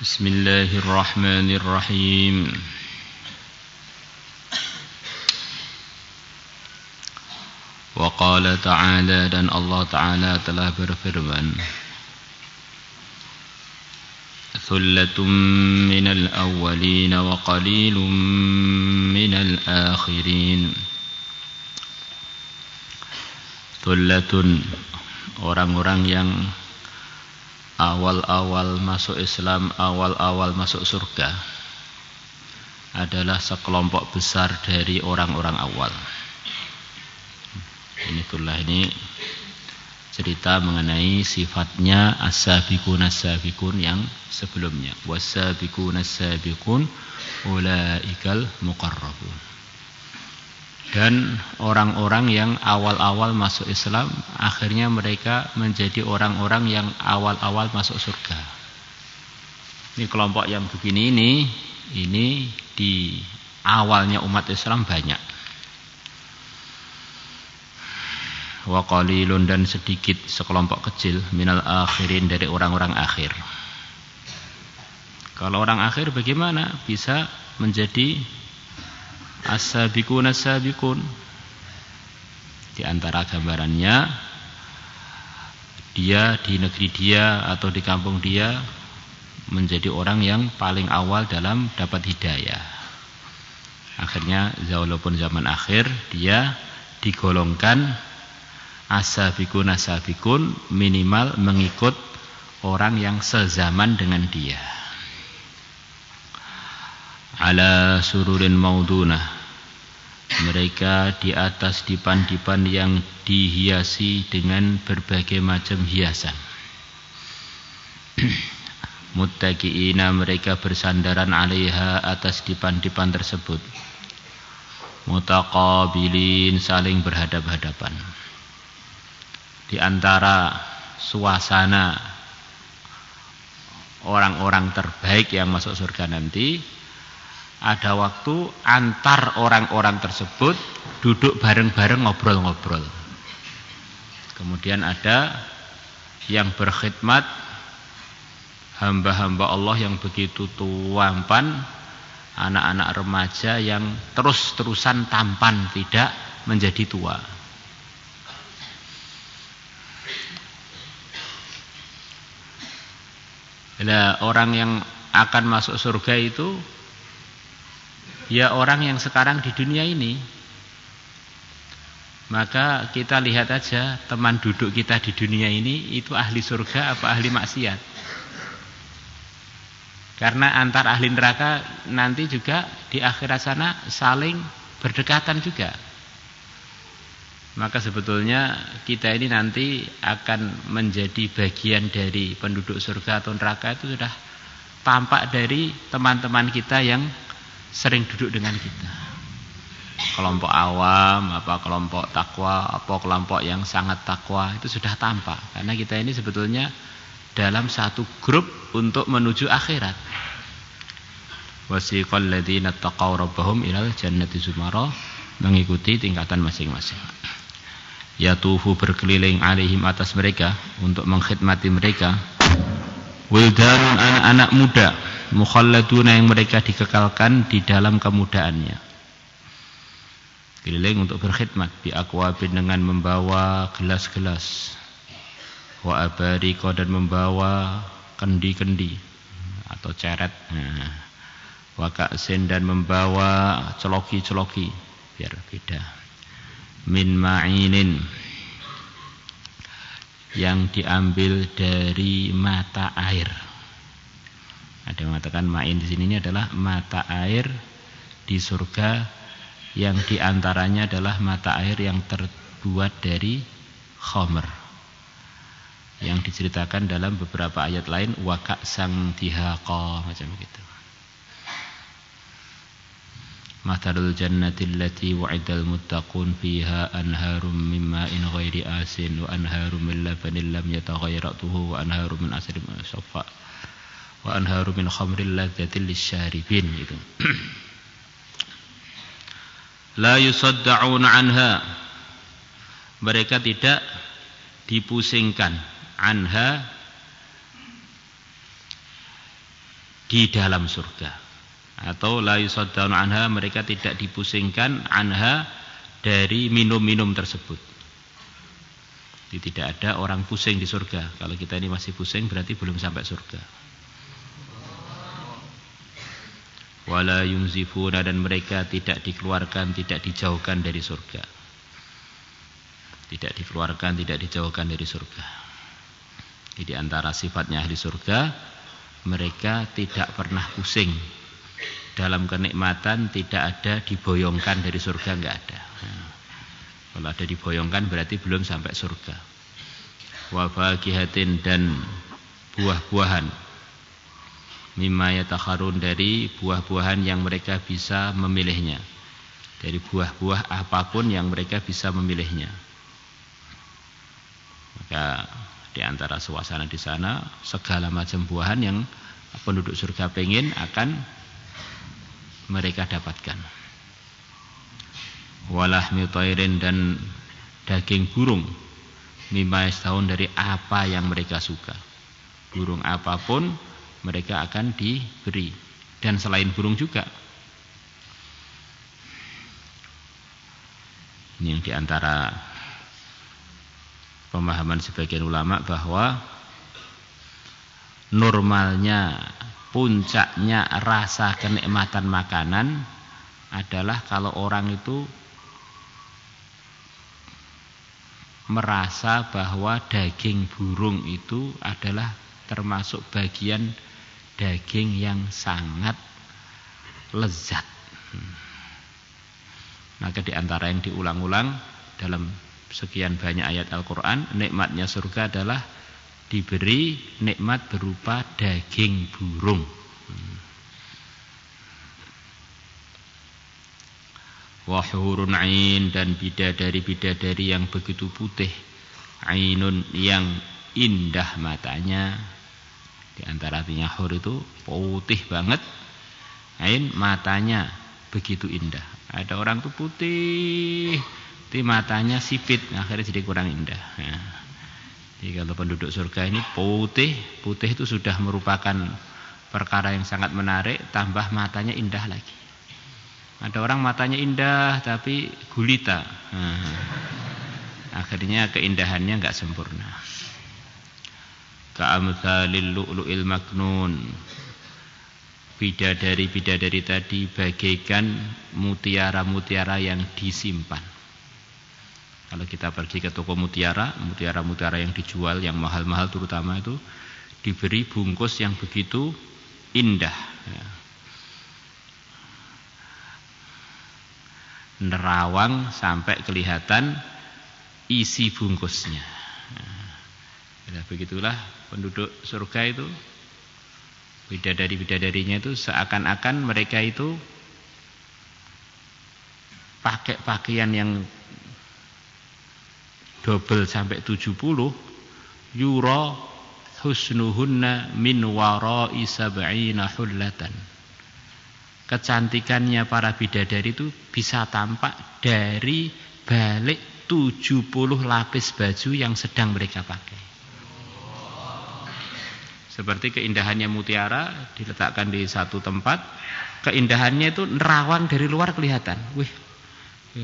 Bismillahirrahmanirrahim. Wa qala ta'ala, dan Allah Ta'ala telah berfirman, Thullatum minal awwalin wa qalilum minal akhirin. Thullatun, orang-orang yang awal-awal masuk Islam, awal-awal masuk surga, adalah sekelompok besar dari orang-orang awal. Ini cerita mengenai sifatnya as-sabiqun yang sebelumnya. Was-sabiqun as-sabiqun ulaikal muqarrabun. Dan orang-orang yang awal-awal masuk Islam, akhirnya mereka menjadi orang-orang yang awal-awal masuk surga. Ini kelompok yang begini ini di awalnya umat Islam banyak. Wa qalilun, dan sedikit, sekelompok kecil, minal akhirin, dari orang-orang akhir. Kalau orang akhir bagaimana bisa menjadi as-sabiqun as-sabiqun? Di antara gambarannya, dia di negeri dia atau di kampung dia menjadi orang yang paling awal dalam dapat hidayah. Akhirnya walaupun zaman akhir, dia digolongkan as-sabiqun as-sabiqun, minimal mengikut orang yang sezaman dengan dia. Ala sururin maudunah, mereka di atas dipan-dipan yang dihiasi dengan berbagai macam hiasan. Muttaqiina, mereka bersandaran alaiha, atas dipan-dipan tersebut. Mutaqabilin, saling berhadap-hadapan. Di antara suasana orang-orang terbaik yang masuk surga nanti, ada waktu antar orang-orang tersebut duduk bareng-bareng ngobrol-ngobrol. Kemudian ada yang berkhidmat, hamba-hamba Allah yang begitu tampan, anak-anak remaja yang terus-terusan tampan, tidak menjadi tua. Nah, orang yang akan masuk surga itu ya orang yang sekarang di dunia ini. Maka kita lihat aja teman duduk kita di dunia ini itu ahli surga apa ahli maksiat. Karena antar ahli neraka nanti juga di akhirat sana saling berdekatan juga. Maka sebetulnya kita ini nanti akan menjadi bagian dari penduduk surga atau neraka itu sudah tampak dari teman-teman kita yang sering duduk dengan kita. Kelompok awam, apa kelompok takwa, apa kelompok yang sangat takwa, itu sudah tampak. Karena kita ini sebetulnya dalam satu grup untuk menuju akhirat. Wasiqal ladzina taqaw rabbahum ilal jannati zumara, mengikuti tingkatan masing-masing. Yatufu, berkeliling, alaihim, atas mereka, untuk mengkhidmati mereka, wildanun, anak-anak muda, mukhalladuna, yang mereka dikekalkan di dalam kemudaannya. Keliling untuk berkhidmat, bi akwabin, dengan membawa gelas-gelas, wa abariko, dan membawa kendi-kendi atau ceret, wa ka'sin, dan membawa celoki-celoki, biar beda, min ma'inin, yang diambil dari mata air. Ada yang mengatakan ma'in di sini adalah mata air di surga, yang diantaranya adalah mata air yang terbuat dari khamr, yang diceritakan dalam beberapa ayat lain, wa ka'sang dihaqa, macam gitu. Mathalul jannati allati wa'idal muttaqun fiha anharum min ma'in ghairi asin wa anharum min labanin lam yataghayyaratuhu wa anharum min asrin musaffa wa anharu min khamril ladzatil lisyaribin, gitu. La yusadda'una anha, mereka tidak dipusingkan, anha di dalam surga. Atau la yusaddauna anha, mereka tidak dipusingkan anha dari minum-minum tersebut. Jadi tidak ada orang pusing di surga. Kalau kita ini masih pusing berarti belum sampai surga. Wala yunzifuna, dan mereka tidak dikeluarkan, tidak dijauhkan dari surga. Tidak dikeluarkan, tidak dijauhkan dari surga. Jadi antara sifatnya ahli surga, mereka tidak pernah pusing dalam kenikmatan, tidak ada diboyongkan dari surga, enggak ada. Kalau ada diboyongkan berarti belum sampai surga. Wa fakihatin, dan buah-buahan, mimma yatakharun, dari buah-buahan yang mereka bisa memilihnya. Dari buah-buah apapun yang mereka bisa memilihnya. Maka di antara suasana di sana segala macam buahan yang penduduk surga pengen akan mereka dapatkan. Walahmi thairin, dan daging burung, mimma yastahun, dari apa yang mereka suka. Burung apapun mereka akan diberi, dan selain burung juga. Ini yang diantara pemahaman sebagian ulama bahwa normalnya, puncaknya rasa kenikmatan makanan adalah kalau orang itu merasa bahwa daging burung itu adalah termasuk bagian daging yang sangat lezat. Maka di antara yang diulang-ulang dalam sekian banyak ayat Al-Quran, nikmatnya surga adalah diberi nikmat berupa daging burung. Wa hurun ain, dan bidadari-bidadari yang begitu putih, ainun, yang indah matanya. Di antara artinya hur itu putih banget, ain matanya begitu indah. Ada orang tuh putih, tapi matanya sipit, akhirnya jadi kurang indah. Jadi kalau penduduk surga ini putih itu sudah merupakan perkara yang sangat menarik, tambah matanya indah lagi. Ada orang matanya indah tapi gulita, akhirnya keindahannya enggak sempurna. Ka'amtsalil lu'lu'il maknun, bidadari-bidadari tadi bagaikan mutiara-mutiara yang disimpan. Kalau kita pergi ke toko mutiara yang dijual, yang mahal-mahal terutama, itu diberi bungkus yang begitu indah, nerawang sampai kelihatan isi bungkusnya. Nah, begitulah penduduk surga itu, bidadari-bidadarinya itu seakan-akan mereka itu pakai pakaian yang double sampai 70, yura husnuhunna min wara'i sab'ina hullatan. Kecantikannya para bidadari itu bisa tampak dari balik 70 lapis baju yang sedang mereka pakai. Seperti keindahannya mutiara diletakkan di satu tempat, keindahannya itu nerawang dari luar kelihatan. Wih,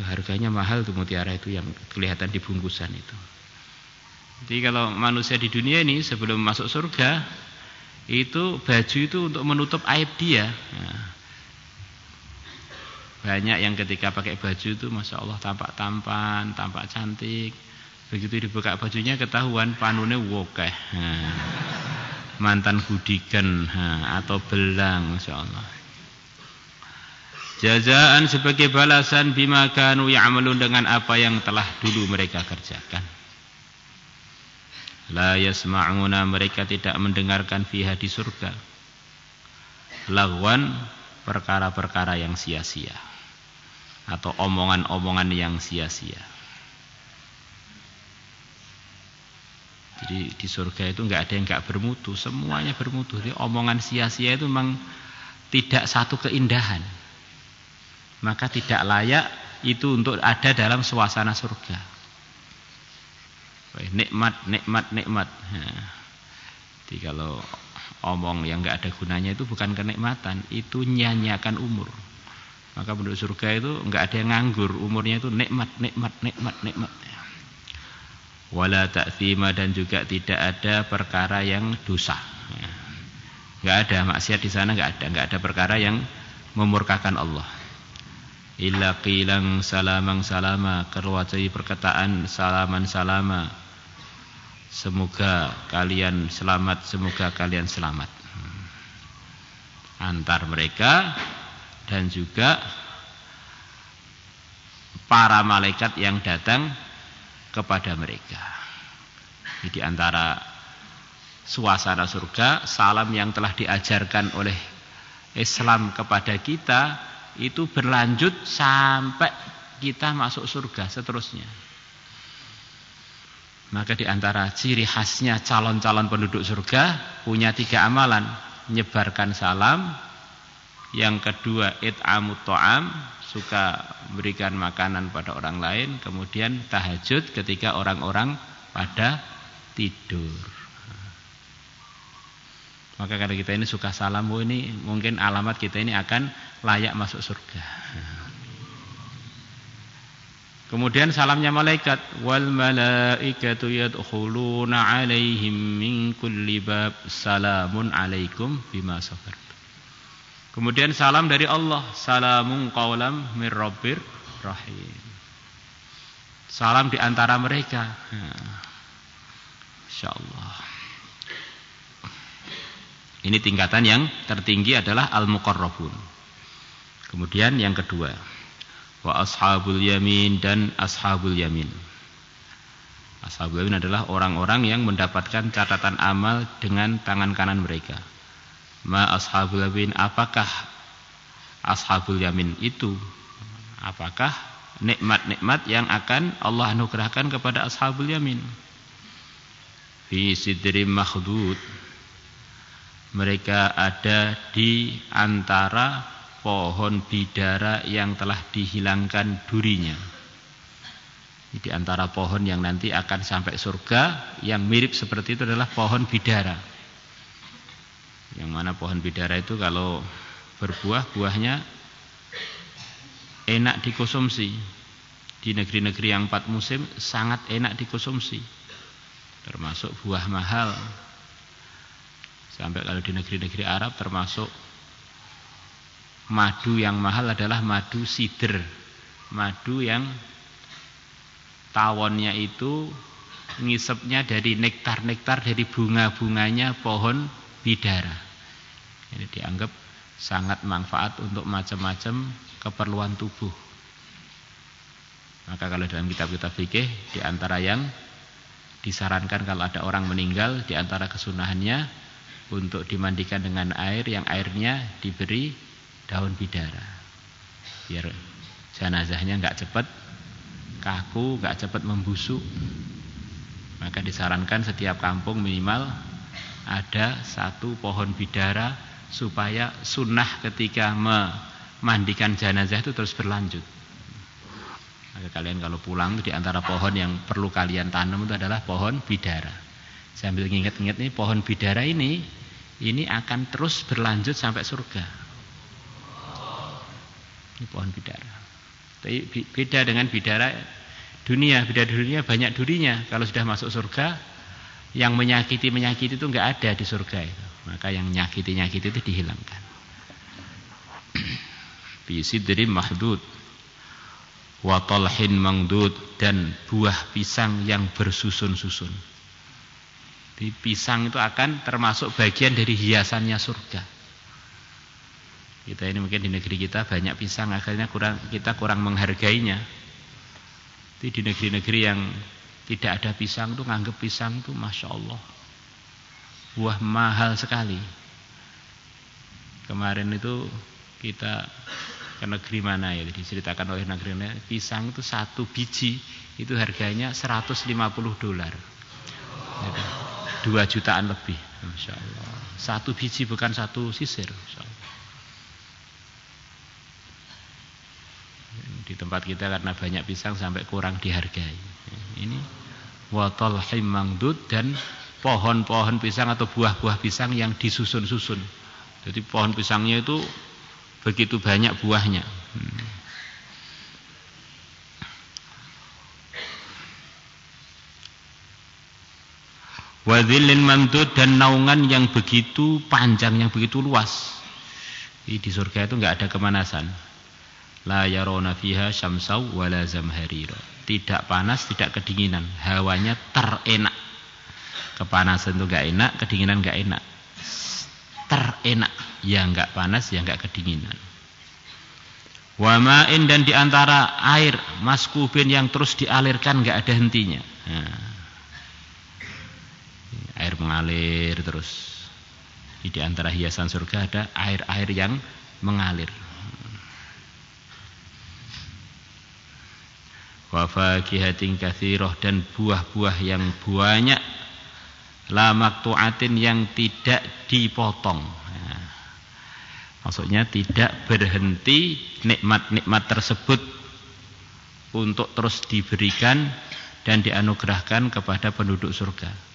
harganya mahal tuh mutiara itu yang kelihatan di bungkusan itu. Jadi kalau manusia di dunia ini sebelum masuk surga, itu baju itu untuk menutup aib dia. Banyak yang ketika pakai baju itu Masya Allah tampak tampan, tampak cantik. Begitu dibuka bajunya ketahuan panune wokeh, mantan gudikan atau belang, Masya Allah. Jazaan, sebagai balasan, bima kanu ya'malun, dengan apa yang telah dulu mereka kerjakan. La yasma'una, mereka tidak mendengarkan fiha, di surga, lagwan, perkara-perkara yang sia-sia atau omongan-omongan yang sia-sia. Jadi di surga itu enggak ada yang enggak bermutu, semuanya bermutu. Jadi omongan sia-sia itu memang tidak satu keindahan. Maka tidak layak itu untuk ada dalam suasana surga. Nikmat. Jadi kalau omong yang enggak ada gunanya itu bukan kenikmatan, itu nyanyiakan umur. Maka penduduk surga itu enggak ada yang nganggur, umurnya itu nikmat. Wala ta'thima, dan juga tidak ada perkara yang dosa. Enggak ada maksiat di sana, enggak ada perkara yang memurkakan Allah. Illa qilang salamang salama, kecuali perkataan salaman salama, semoga kalian selamat, semoga kalian selamat. Antar mereka dan juga para malaikat yang datang kepada mereka. Jadi antara suasana surga, salam yang telah diajarkan oleh Islam kepada kita itu berlanjut sampai kita masuk surga seterusnya. Maka di antara ciri khasnya calon-calon penduduk surga punya 3 amalan: menyebarkan salam, yang kedua it'amut ta'am, suka berikan makanan pada orang lain, kemudian tahajud ketika orang-orang pada tidur. Maka kalau kita ini suka salam, ini mungkin alamat kita ini akan layak masuk surga. Kemudian salamnya malaikat, wal malaikatu yadkhuluna alaihim min kulli bab salamun alaikum bima sabartum. Kemudian salam dari Allah, salamun qaulam mir rabbir rahim. Salam di antara mereka. Insyaallah. Ini tingkatan yang tertinggi adalah al-muqarrabun. Kemudian yang kedua, wa ashabul yamin, dan ashabul yamin. Ashabul yamin adalah orang-orang yang mendapatkan catatan amal dengan tangan kanan mereka. Ma ashabul yamin, apakah ashabul yamin itu? Apakah nikmat-nikmat yang akan Allah anugerahkan kepada ashabul yamin? Fi sidrim makhdud, mereka ada di antara pohon bidara yang telah dihilangkan durinya. Di antara pohon yang nanti akan sampai surga yang mirip seperti itu adalah pohon bidara. Yang mana pohon bidara itu kalau berbuah, buahnya enak dikonsumsi. Di negeri-negeri yang 4 musim sangat enak dikonsumsi. Termasuk buah mahal. Sampai kalau di negeri-negeri Arab termasuk madu yang mahal adalah madu sidr. Madu yang tawonnya itu ngisepnya dari nektar-nektar dari bunga-bunganya pohon bidara. Ini dianggap sangat manfaat untuk macam-macam keperluan tubuh. Maka kalau dalam kitab-kitab fikih, di antara yang disarankan kalau ada orang meninggal, di antara kesunahannya untuk dimandikan dengan air yang airnya diberi daun bidara, biar jenazahnya enggak cepat kaku, enggak cepat membusuk. Maka disarankan setiap kampung minimal ada 1 pohon bidara supaya sunnah ketika memandikan jenazah itu terus berlanjut. Maka kalian kalau pulang di antara pohon yang perlu kalian tanam itu adalah pohon bidara. Sambil ingat-ingat nih, pohon bidara ini akan terus berlanjut sampai surga. Ini pohon bidara. Tapi beda dengan bidara dunia. Bidara dunia banyak durinya. Kalau sudah masuk surga, yang menyakiti itu enggak ada di surga itu. Maka yang nyakiti itu dihilangkan. Fi sidrim mahdud wa talhin mangdud, dan buah pisang yang bersusun-susun. Di pisang itu akan termasuk bagian dari hiasannya surga. Kita ini mungkin di negeri kita banyak pisang, akhirnya kita kurang menghargainya. Tapi di negeri-negeri yang tidak ada pisang itu nganggep pisang itu Masya Allah, buah mahal sekali. Kemarin itu kita ke negeri mana ya, diceritakan oleh negeri mana, pisang itu 1 biji itu harganya $150. 2 jutaan lebih, Masya Allah. 1 biji, bukan 1 sisir, Masya Allah. Di tempat kita karena banyak pisang sampai kurang dihargai. Ini wa talhim mangdud, dan pohon-pohon pisang atau buah-buah pisang yang disusun-susun. Jadi pohon pisangnya itu begitu banyak buahnya. Wa dhillin mamdud, dan naungan yang begitu panjang, yang begitu luas. Di surga itu enggak ada kemanasan. La yarona fiha syamsau wala zamharira. Tidak panas, tidak kedinginan. Hawanya terenak. Kepanasan itu enggak enak, kedinginan enggak enak. Terenak, ya enggak panas, ya enggak kedinginan. Wa ma'in, dan diantara air maskubin yang terus dialirkan enggak ada hentinya. Nah, air mengalir terus. Di antara hiasan surga ada air-air yang mengalir. Wa fakihatin katsirah, dan buah-buah yang banyak. La maqtu'atin, yang tidak dipotong. Nah, maksudnya tidak berhenti nikmat-nikmat tersebut untuk terus diberikan dan dianugerahkan kepada penduduk surga.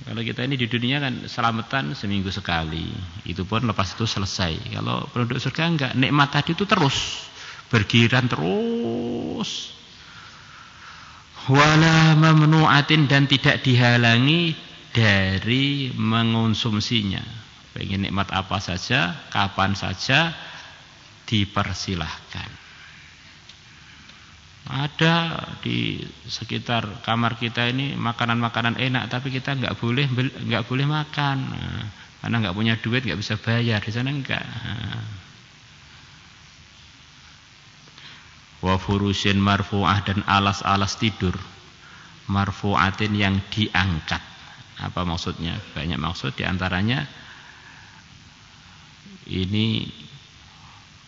Kalau kita ini di dunia kan selamatan seminggu sekali, itu pun lepas itu selesai. Kalau penduduk surga enggak, nikmat tadi itu terus bergiliran terus. Wala mamnu'atin, dan tidak dihalangi dari mengonsumsinya. Pengen nikmat apa saja, kapan saja dipersilahkan. Ada di sekitar kamar kita ini makanan-makanan enak, tapi kita nggak boleh makan, karena nggak punya duit, nggak bisa bayar. Di sana enggak. Wa furushin marfu'ah, dan alas-alas tidur marfu'atin, yang diangkat. Apa maksudnya? Banyak maksud, diantaranya ini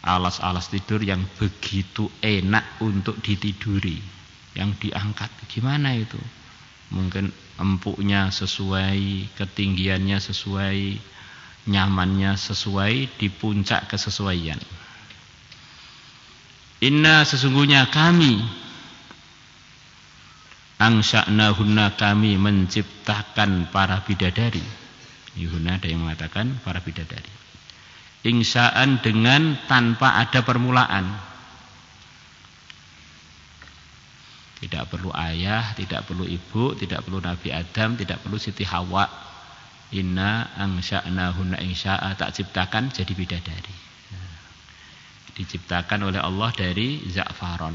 alas-alas tidur yang begitu enak untuk ditiduri, yang diangkat. Gimana itu? Mungkin empuknya sesuai, ketinggiannya sesuai, nyamannya sesuai, di puncak kesesuaian. Inna, sesungguhnya kami, angsya'nahunna, kami menciptakan para bidadari. Yuhuna ada yang mengatakan para bidadari. Insya'an, dengan tanpa ada permulaan. Tidak perlu ayah, tidak perlu ibu, tidak perlu Nabi Adam, tidak perlu Siti Hawa. Inna angsya'nahunna insya'a, tak ciptakan jadi bidadari. Diciptakan oleh Allah dari za'faron.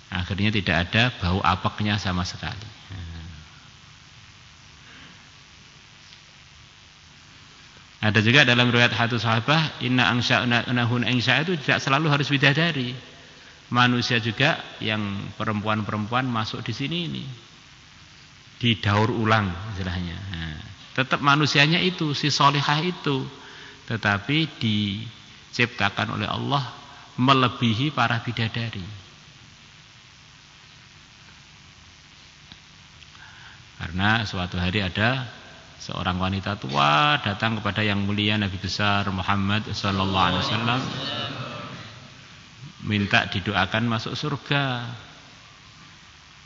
Akhirnya tidak ada bau apeknya sama sekali. Ada juga dalam riwayat hadis sahabah, inna angsya'nahunna insya'a, itu tidak selalu harus bidadari. Manusia juga yang perempuan-perempuan masuk di sini ini, didaur ulang istilahnya. Tetap manusianya itu, si solihah itu, tetapi diciptakan oleh Allah melebihi para bidadari. Karena suatu hari ada seorang wanita tua datang kepada yang mulia Nabi besar Muhammad sallallahu alaihi wasallam, minta didoakan masuk surga.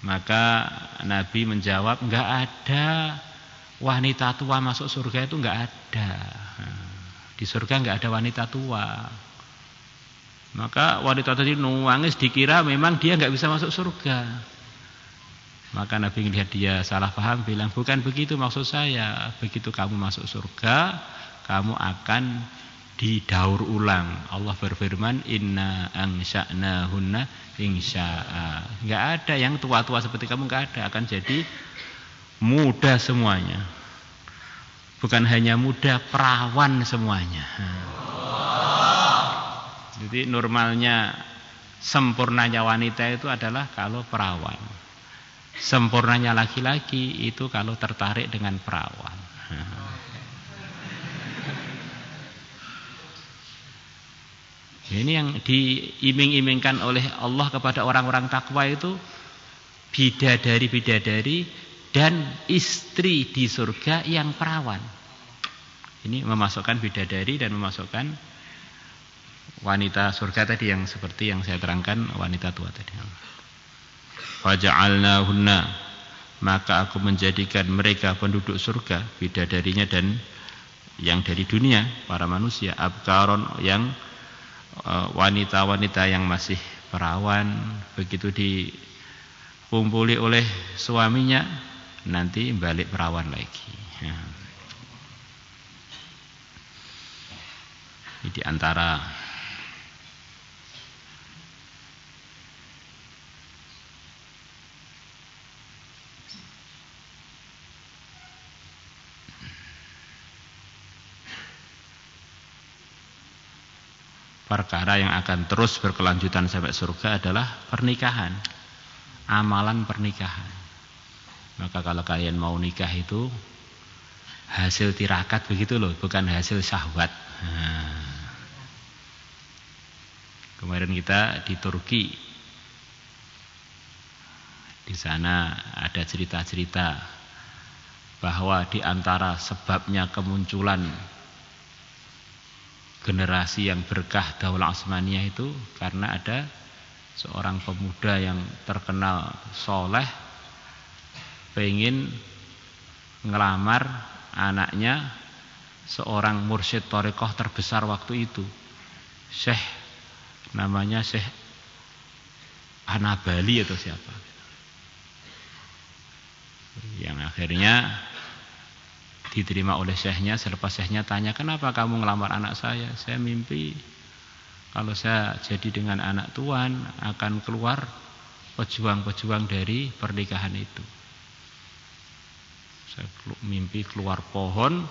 Maka Nabi menjawab, enggak ada wanita tua masuk surga, itu enggak ada. Di surga enggak ada wanita tua. Maka wanita tadi nangis, dikira memang dia enggak bisa masuk surga. Maka Nabi melihat dia salah paham, bilang, bukan begitu maksud saya. Begitu kamu masuk surga, kamu akan didaur ulang. Allah berfirman, inna angsya'nahunna insya'a. Enggak ada yang tua-tua seperti kamu, enggak ada. Akan jadi muda semuanya. Bukan hanya muda, perawan semuanya. Jadi normalnya, sempurnanya wanita itu adalah kalau perawan. Sempurnanya laki-laki itu kalau tertarik dengan perawan. Ini yang diiming-imingkan oleh Allah kepada orang-orang takwa itu, bidadari-bidadari dan istri di surga yang perawan. Ini memasukkan bidadari dan memasukkan wanita surga tadi, yang seperti yang saya terangkan, wanita tua tadi. Faja'alnahunna, maka aku menjadikan mereka penduduk surga, bidadarinya dan yang dari dunia, para manusia, abkaron, yang wanita-wanita yang masih perawan, begitu dikumpuli oleh suaminya nanti balik perawan lagi. Ini di antara perkara yang akan terus berkelanjutan sampai surga adalah pernikahan, amalan pernikahan. Maka kalau kalian mau nikah itu hasil tirakat begitu loh, bukan hasil syahwat. Kemarin kita di Turki, di sana ada cerita-cerita bahwa di antara sebabnya kemunculan generasi yang berkah Daulah Utsmaniyah itu karena ada seorang pemuda yang terkenal soleh pengen ngelamar anaknya seorang mursyid thariqah terbesar waktu itu, Syekh, namanya Syekh Anabali atau siapa, yang akhirnya diterima oleh syekhnya. Selepas syekhnya tanya, kenapa kamu ngelamar anak saya? Saya mimpi kalau saya jadi dengan anak tuan akan keluar pejuang-pejuang dari pernikahan itu. Saya mimpi keluar pohon,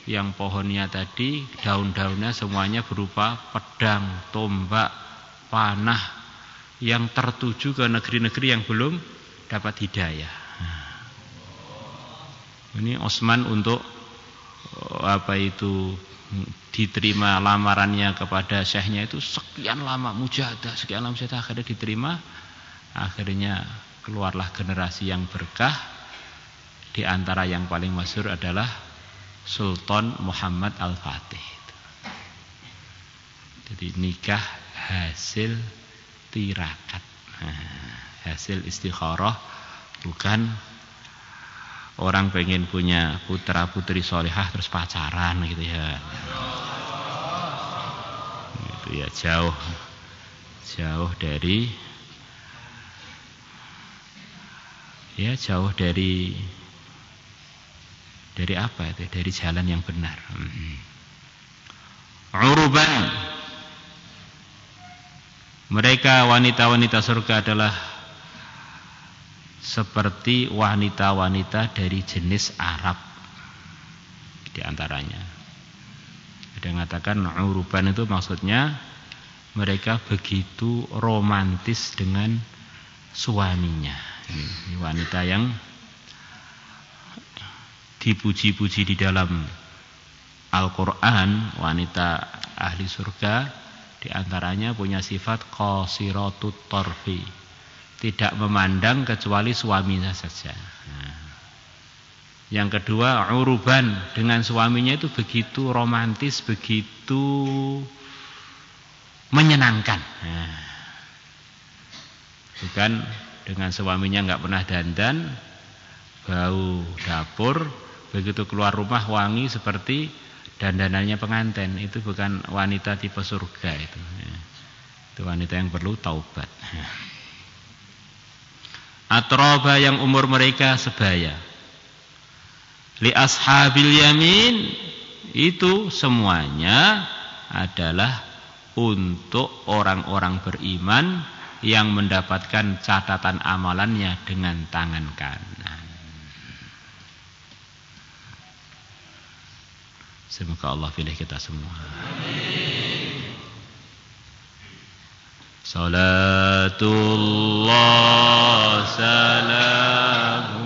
yang pohonnya tadi daun-daunnya semuanya berupa pedang, tombak, panah yang tertuju ke negeri-negeri yang belum dapat hidayah. Ini Utsman untuk diterima lamarannya kepada syekhnya itu sekian lama mujahadah, sekian lama mujahadah, akhirnya diterima. Akhirnya keluarlah generasi yang berkah. Di antara yang paling masyhur adalah Sultan Muhammad Al-Fatih. Jadi nikah hasil tirakat, hasil istikharah, bukan orang pengen punya putra putri solihah terus pacaran gitu ya. Itu ya jauh dari apa itu? Dari jalan yang benar. Uruban, mereka wanita-wanita surga adalah seperti wanita-wanita dari jenis Arab. Di antaranya ada yang mengatakan uruban itu maksudnya mereka begitu romantis dengan suaminya. Ini wanita yang dipuji-puji di dalam Al-Quran. Wanita ahli surga di antaranya punya sifat qasiratut tarfi, tidak memandang kecuali suaminya saja. Yang kedua, uruban, dengan suaminya itu begitu romantis, begitu menyenangkan. Bukan dengan suaminya nggak pernah dandan, bau dapur, begitu keluar rumah wangi seperti dandanannya pengantin. Itu bukan wanita tipe surga itu. Itu wanita yang perlu taubat. Atroba, yang umur mereka sebaya. Li ashabil yamin, itu semuanya adalah untuk orang-orang beriman yang mendapatkan catatan amalannya dengan tangan kanan. Semoga Allah pilih kita semua. Salatullah salam